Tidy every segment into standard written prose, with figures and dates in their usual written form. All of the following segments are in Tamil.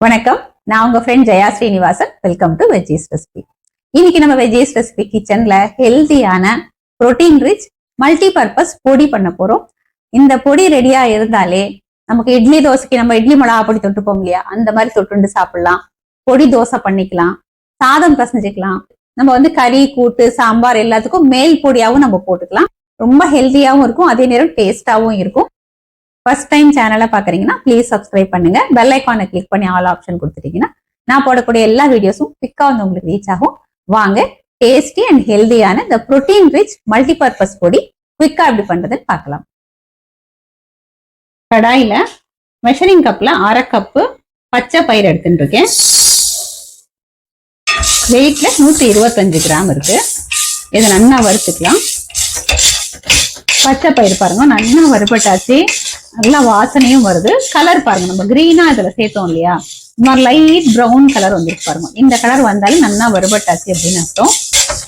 வணக்கம், நான் உங்க friend Jaya Srinivasan. Welcome to veggies recipe. இன்னைக்கு நம்ம வெஜ்ஜீஸ் ரெசிபி கிச்சன்ல ஹெல்தியான புரோட்டீன் ரிச் மல்டி பர்பஸ் பொடி பண்ண போறோம். இந்த பொடி ரெடியா இருந்தாலே நமக்கு இட்லி தோசைக்கு நம்ம இட்லி மிளகா பொடி தொட்டுப்போம் இல்லையா, அந்த மாதிரி தொட்டுண்டு சாப்பிடலாம். பொடி தோசை பண்ணிக்கலாம், சாதம் பசஞ்சுக்கலாம். நம்ம கறி கூட்டு சாம்பார் எல்லாத்துக்கும் மேல் பொடியாவும் நம்ம போட்டுக்கலாம். ரொம்ப ஹெல்தியாவும் இருக்கும், அதே நேரம் டேஸ்டாவும் இருக்கும். ஃபர்ஸ்ட் டைம் சேனலை பாக்குறீங்கன்னா ப்ளீஸ் சப்ஸ்கிரைப் பண்ணுங்க. பெல் ஐக்கானை கிளிக் பண்ணி ஆல் ஆப்ஷன் கொடுத்துட்டீங்கன்னா நான் போடக்கூடிய எல்லா வீடியோஸும் குவிக்கா உங்களுக்கு ரீச் ஆகும். வாங்க, டேஸ்டி அண்ட் ஹெல்தியான இந்த புரோட்டீன் ரிச் மல்டி பர்பஸ் பொடி குவிக்கா எப்படி பண்றதுன்னு பார்க்கலாம். கடாயில மெஷரிங் கப்ல 1/2 கப்பு பச்சை பயிர் எடுத்துட்டு இருக்கேன். வெயிட்ல 125 கிராம் இருக்கு. இதை நல்லா வறுத்துக்கலாம். பச்சை பயிர் பாருங்க, நல்லா வறுபட்டாச்சு. நல்லா வாசனையும் வருது. கலர் பாருங்க, நம்ம கிரீனா இதுல சேர்த்தோம் இல்லையா, இந்த மாதிரி லைட் ப்ரௌன் கலர் வந்துருக்கு பாருங்க. இந்த கலர் வந்தாலும் நல்லா வறுபட்டாச்சு அப்படின்னு அர்த்தம்.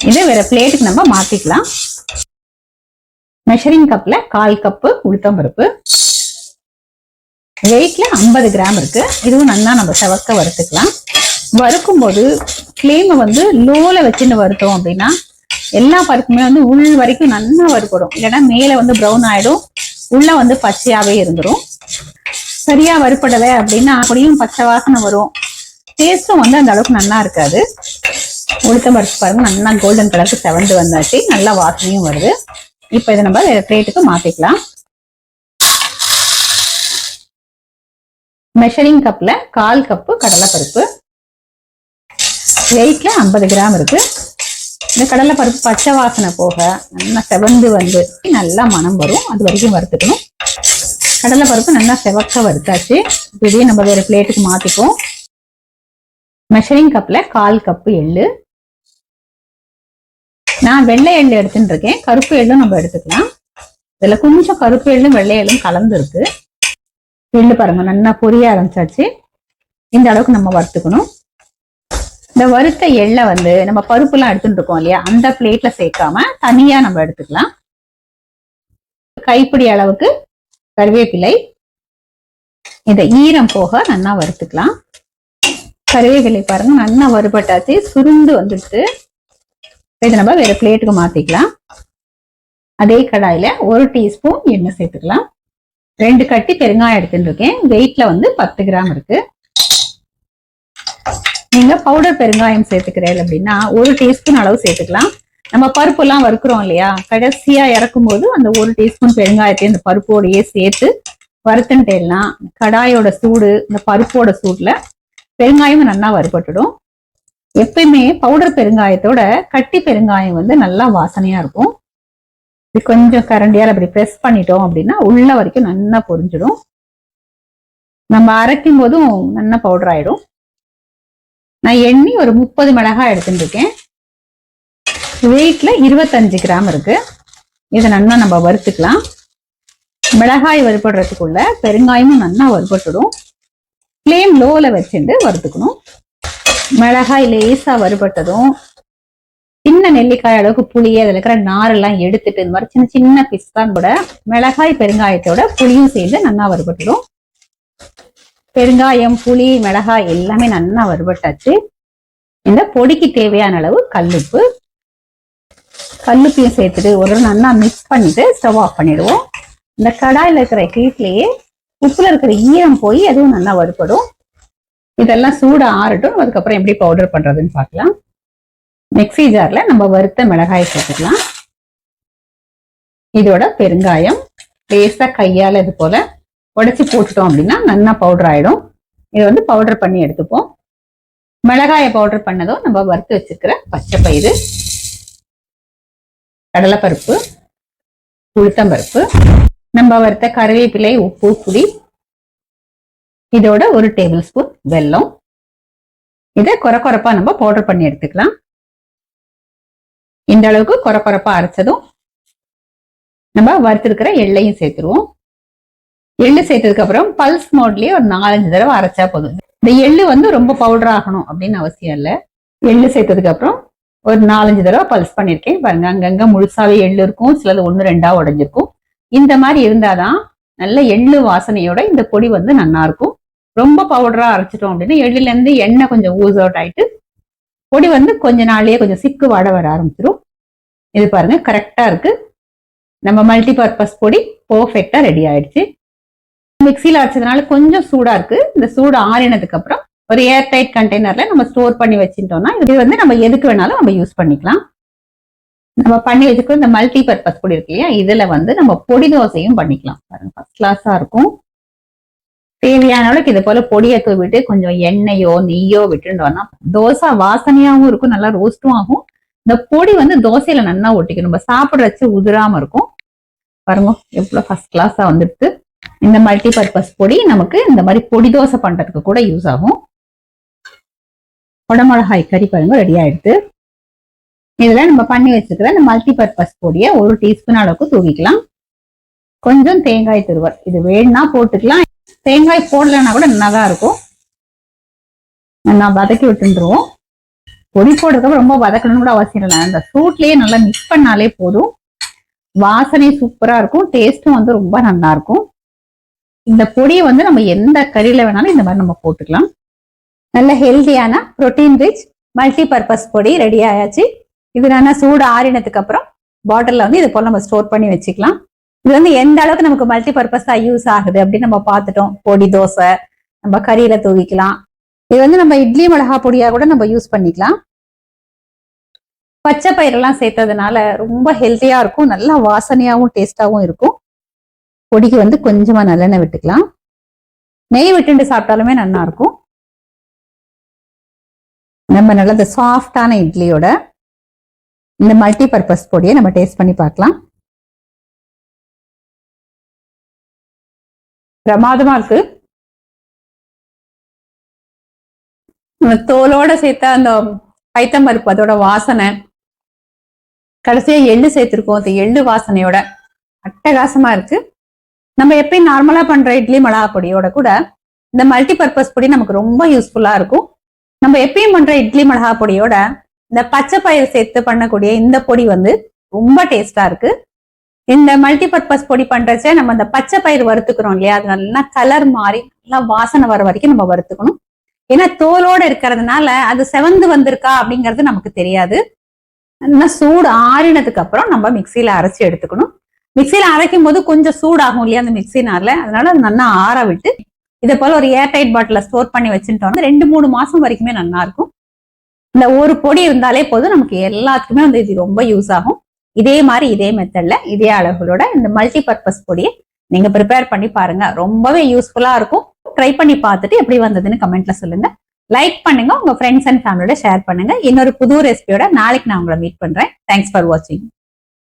இதை வேற பிளேட்டுக்கு நம்ம மாத்திக்கலாம். மெஷரிங் கப்ல 1/4 கப்பு உளுத்தம் பருப்பு, வெயிட்ல 50 கிராம் இருக்கு. இதுவும் நல்லா நம்ம செவக்க வறுத்துக்கலாம். வறுக்கும் போது ஃப்ளேமை லோல வச்சுன்னு வறுத்தோம் அப்படின்னா எல்லா பருப்புமே உள் வரைக்கும் நல்லா வறுப்படும். இல்லைன்னா மேல ப்ரௌன் ஆயிடும், உள்ள பச்சையாவே இருந்துரும். சரியா வறுப்படலை அப்படின்னா அப்படியும் பச்சை வாசனை வரும். டேஸ்டும் அந்த அளவுக்கு நல்லா இருக்காது. உளுத்தம் பருப்பு பாருங்க, நல்லா கோல்டன் கலருக்கு செவந்து வந்தாச்சு. நல்லா வாசனையும் வருது. இப்ப இதை நம்ம பிளேட்டுக்கு மாத்திக்கலாம். மெஷரிங் கப்ல 1/4 கப்பு கடலைப்பருப்பு, வெயிட்ல 50 கிராம் இருக்கு. இந்த கடலை பருப்பு பச்சை வாசனை போக நல்லா செவந்து நல்லா மனம் வரும், அது வரைக்கும் வறுத்துக்கணும். கடலை பருப்பு நல்லா செவக்க வறுத்தாச்சு. இதையும் நம்ம வேற பிளேட்டுக்கு மாத்திப்போம். மெஷரிங் கப்ல 1/4 கப்பு எள்ளு. நான் வெள்ளை எள்ளு எடுத்துட்டு இருக்கேன், கருப்பு எள்ளும் நம்ம எடுத்துக்கலாம். இதுல கொஞ்சம் கருப்பு எள்ளும் வெள்ளை எள்ளும் கலந்து இருக்கு. எள்ளு பாருங்க நல்லா பொரிய ஆரம்பிச்சாச்சு. இந்த அளவுக்கு நம்ம வறுத்துக்கணும். இந்த வறுத்த எள்ளை நம்ம பருப்பு எல்லாம் எடுத்துட்டு இருக்கோம் இல்லையா, அந்த பிளேட்ல சேர்க்காம தனியா நம்ம எடுத்துக்கலாம். கைப்பிடி அளவுக்கு கருவேப்பிலை, இதை ஈரம் போக நல்லா வறுத்துக்கலாம். கருவேப்பிலை பாருங்க நல்லா வறுபட்டாச்சு, சுருண்டு வந்துட்டு. இதை நம்ம வேற பிளேட்டுக்கு மாத்திக்கலாம். அதே கடாயில 1 டீஸ்பூன் எண்ணெய் சேர்த்துக்கலாம். 2 கட்டி பெருங்காயம் எடுத்துட்டு இருக்கேன். வெயிட்ல 10 கிராம் இருக்கு. நீங்க பவுடர் பெருங்காயம் சேர்த்துக்கிறேன் அப்படின்னா 1 டீஸ்பூன் அளவு சேர்த்துக்கலாம். நம்ம பருப்பு எல்லாம் வறுக்கிறோம் இல்லையா, கடைசியா இறக்கும் போது அந்த 1 டீஸ்பூன் பெருங்காயத்தை இந்த பருப்போடையே சேர்த்து வறுத்துட்டேன்னா கடாயோட சூடு, இந்த பருப்போட சூட்ல பெருங்காயம் நல்லா வறுபட்டுடும். எப்பயுமே பவுடர் பெருங்காயத்தோட கட்டி பெருங்காயம் நல்லா வாசனையா இருக்கும். இது கொஞ்சம் கரண்டியால் அப்படி ப்ரெஸ் பண்ணிட்டோம் அப்படின்னா உள்ள வரைக்கும் நல்லா பொரிஞ்சிடும். நம்ம அரைக்கும் போதும் நல்லா பவுடர் ஆயிடும். நான் எண்ணி ஒரு 30 மிளகாய் எடுத்துட்டு இருக்கேன். வெயிட்ல 25 கிராம் இருக்கு. இதை நல்லா நம்ம வறுத்துக்கலாம். மிளகாய் வறுபடுறதுக்குள்ள பெருங்காயமும் நல்லா வறுபட்டுடும். ஃப்ளேம் லோல வச்சுட்டு வறுத்துக்கணும். மிளகாய் லேசா வறுபட்டதும் சின்ன நெல்லிக்காய் அளவுக்கு புளியை அதில் இருக்கிற நாரெல்லாம் எடுத்துட்டு இந்த மாதிரி சின்ன சின்ன பீஸ் தான் கூட மிளகாய் பெருங்காயத்தோட புளியும் சேர்ந்து நல்லா வறுபட்டுடும். பெருங்காயம், புளி, மிளகாய் எல்லாமே நல்லா வறுபட்டாச்சு. இந்த பொடிக்கு தேவையான அளவு கல்லுப்பு, கல்லுப்பையும் சேர்த்துட்டு ஒரு நல்லா மிக்ஸ் பண்ணிட்டு ஸ்டவ் ஆஃப் பண்ணிடுவோம். இந்த கடாயில இருக்கிற ஹீட்லயே உப்புல இருக்கிற ஈரம் போய் அதுவும் நல்லா வறுபடும். இதெல்லாம் சூட ஆறட்டும். அதுக்கப்புறம் எப்படி பவுடர் பண்றதுன்னு பார்க்கலாம். மிக்ஸி ஜார்ல நம்ம வறுத்த மிளகாய் சேர்த்துக்கலாம். இதோட பெருங்காயம் லேசா கையால இது போல உடைச்சி போட்டுட்டோம் அப்படின்னா நல்லா பவுடர் ஆயிடும். இதை பவுடர் பண்ணி எடுத்துப்போம். மிளகாயை பவுடர் பண்ணதும் நம்ம வறுத்து வச்சிருக்கிற பச்சை பயிறு, கடலைப்பருப்பு, உளுத்தம்பருப்பு, நம்ம வறுத்த கருவேப்பிலை, உப்பு, புளி, இதோட 1 டேபிள் ஸ்பூன் வெல்லம். இதை கொரப்பா நம்ம பவுடர் பண்ணி எடுத்துக்கலாம். இந்த அளவுக்கு கொரப்பா அரைச்சதும் நம்ம வறுத்திருக்கிற எள்ளையும் சேர்த்துருவோம். எள்ளு சேர்த்ததுக்கு அப்புறம் பல்ஸ் மோட்லயே ஒரு 4-5 தடவை அரைச்சா போதும். இந்த எள்ளு ரொம்ப பவுடர் ஆகணும் அப்படின்னு அவசியம் இல்லை. எள்ளு சேர்த்ததுக்கு அப்புறம் ஒரு 4-5 தடவை பல்ஸ் பண்ணிருக்கேன் பாருங்க. அங்கங்க முழுசாவே எள்ளு இருக்கும், சிலது 1-2 உடைஞ்சிருக்கும். இந்த மாதிரி இருந்தாதான் நல்ல எள்ளு வாசனையோட இந்த பொடி நல்லா இருக்கும். ரொம்ப பவுடரா அரைச்சிட்டோம் அப்படின்னா எள்ளுல இருந்து எண்ணெய் கொஞ்சம் ஊஸ் அவுட் ஆயிட்டு பொடி வந்து கொஞ்ச நாள்லயே கொஞ்சம் சிக்கு வாட வர ஆரம்பிச்சிடும். இது பாருங்க கரெக்டா இருக்கு. நம்ம மல்டி பர்பஸ் பொடி பெர்ஃபெக்ட்டா ரெடி ஆயிடுச்சு. மிக்சியில அரைச்சதுனால கொஞ்சம் சூடா இருக்கு. இந்த சூடு ஆறினதுக்கு அப்புறம் ஒரு ஏர் டைட் கண்டெய்னர்ல நம்ம ஸ்டோர் பண்ணி வச்சுட்டோம்னா இது வந்து நம்ம எதுக்கு வேணாலும் நம்ம யூஸ் பண்ணிக்கலாம். நம்ம பண்ணி வச்சுக்கோ இந்த மல்டி பர்பஸ் பொடி இருக்கு இல்லையா, இதுல வந்து நம்ம பொடி தோசையும் பண்ணிக்கலாம். பாருங்க ஃபர்ஸ்ட் கிளாஸா இருக்கும். தேவையான அளவுக்கு இது போல பொடியை தூவிட்டு கொஞ்சம் எண்ணெயோ நெய்யோ விட்டுட்டோம்னா தோசை வாசனையாவும் இருக்கும், நல்லா ரோஸ்டும் ஆகும். இந்த பொடி வந்து தோசையில நல்லா ஒட்டிக்கும், நம்ம சாப்பிட்றச்சு உதிராம இருக்கும். பாருங்க எவ்வளவு ஃபர்ஸ்ட் கிளாஸா வந்துடுது. இந்த மல்டி பர்பஸ் பொடி நமக்கு இந்த மாதிரி பொடி தோசை பண்றதுக்கு கூட யூஸ் ஆகும். குடமிளகாய் கறி பாருங்க ரெடி ஆயிடுது. இதுல நம்ம பண்ணி வச்சுக்கிற இந்த மல்டி பர்பஸ் பொடியை 1 டீஸ்பூன் அளவுக்கு தூவிக்கலாம். கொஞ்சம் தேங்காய் துருவல், இது வேணும்னா போட்டுக்கலாம், தேங்காய் போடலன்னா கூட நல்லாதான் இருக்கும். நான் வதக்கி விட்டுருவோம். பொடி போடுறதுக்கு ரொம்ப வதக்கணும்னு கூட அவசியம் இல்லை, அந்த சூட்லயே நல்லா மிக்ஸ் பண்ணாலே போதும். வாசனை சூப்பரா இருக்கும், டேஸ்டும் வந்து ரொம்ப நல்லா இருக்கும். இந்த பொடியை வந்து நம்ம எந்த கறியில வேணாலும் இந்த மாதிரி நம்ம போட்டுக்கலாம். நல்ல ஹெல்தியான புரோட்டீன் ரிச் மல்டி பர்பஸ் பொடி ரெடி ஆயாச்சு. இது நல்லா சூடு ஆறினதுக்கு அப்புறம் பாட்டில்ல வந்து இது போல நம்ம ஸ்டோர் பண்ணி வச்சுக்கலாம். இது வந்து எந்த அளவுக்கு நமக்கு மல்டி பர்பஸா யூஸ் ஆகுது அப்படின்னு நம்ம பார்த்துட்டோம். பொடி தோசை நம்ம கறியில தூவிக்கலாம். இது வந்து நம்ம இட்லி மிளகா பொடியா கூட நம்ம யூஸ் பண்ணிக்கலாம். பச்சை பயிரெல்லாம் சேர்த்ததுனால ரொம்ப ஹெல்த்தியா இருக்கும், நல்லா வாசனையாவும் டேஸ்டாவும் இருக்கும். பொடிக்கு வந்து கொஞ்சமா நல்லெண்ணெய் விட்டுக்கலாம், நெய் விட்டுட்டு சாப்பிட்டாலுமே நல்லா இருக்கும். நம்ம நல்ல இந்த சாஃப்டான இட்லியோட இந்த மல்டி பர்பஸ் பொடியை நம்ம டேஸ்ட் பண்ணி பார்க்கலாம். பிரமாதமா இருக்கு. தோலோட சேர்த்த அந்த பைத்தம்பருப்பு அதோட வாசனை, கடைசியா எள்ளு சேர்த்திருக்கோம், அந்த எள்ளு வாசனையோட அட்டகாசமா இருக்கு. நம்ம எப்பயும் நார்மலா பண்ற இட்லி மிளகா பொடியோட கூட இந்த மல்டி பர்பஸ் பொடி நமக்கு ரொம்ப யூஸ்ஃபுல்லா இருக்கும். நம்ம எப்பயும் பண்ற இட்லி மிளகா பொடியோட இந்த பச்சை பயிர் சேர்த்து பண்ணக்கூடிய இந்த பொடி வந்து ரொம்ப டேஸ்டா இருக்கு. இந்த மல்டி பர்பஸ் பொடி பண்றச்ச நம்ம இந்த பச்சை பயிர் வறுத்துக்கிறோம் இல்லையா, அது நல்லா கலர் மாறி நல்லா வாசனை வர வரைக்கும் நம்ம வறுத்துக்கணும். ஏன்னா தோலோட இருக்கிறதுனால அது செவந்து வந்திருக்கா அப்படிங்கிறது நமக்கு தெரியாது. நல்லா சூடு ஆறினதுக்கு அப்புறம் நம்ம மிக்சியில அரைச்சி எடுத்துக்கணும். மிக்சியில அரைக்கும் போது கொஞ்சம் சூடாகும் இல்லையா அந்த மிக்சினால, அதனால அது நல்லா ஆற விட்டு இதை போல ஒரு ஏர் டைட் பாட்டில ஸ்டோர் பண்ணி வச்சுட்டோம்னா 2-3 மாசம் வரைக்குமே நல்லா இருக்கும். இந்த ஒரு பொடி இருந்தாலே போதும், நமக்கு எல்லாத்துக்குமே வந்து இது ரொம்ப யூஸ் ஆகும். இதே மாதிரி இதே மெத்தட்ல இதே அளவுகளோட இந்த மல்டி பர்பஸ் பொடியை நீங்க ப்ரிப்பேர் பண்ணி பாருங்க, ரொம்பவே யூஸ்ஃபுல்லா இருக்கும். ட்ரை பண்ணி பார்த்துட்டு எப்படி வந்ததுன்னு கமெண்ட்ல சொல்லுங்க. லைக் பண்ணுங்க, உங்க ஃப்ரெண்ட்ஸ் அண்ட் ஃபேமிலியோட ஷேர் பண்ணுங்க. இன்னொரு புது ரெசிபியோட நாளைக்கு நான் உங்களை மீட் பண்றேன். தேங்க்ஸ் ஃபார் வாட்சிங்.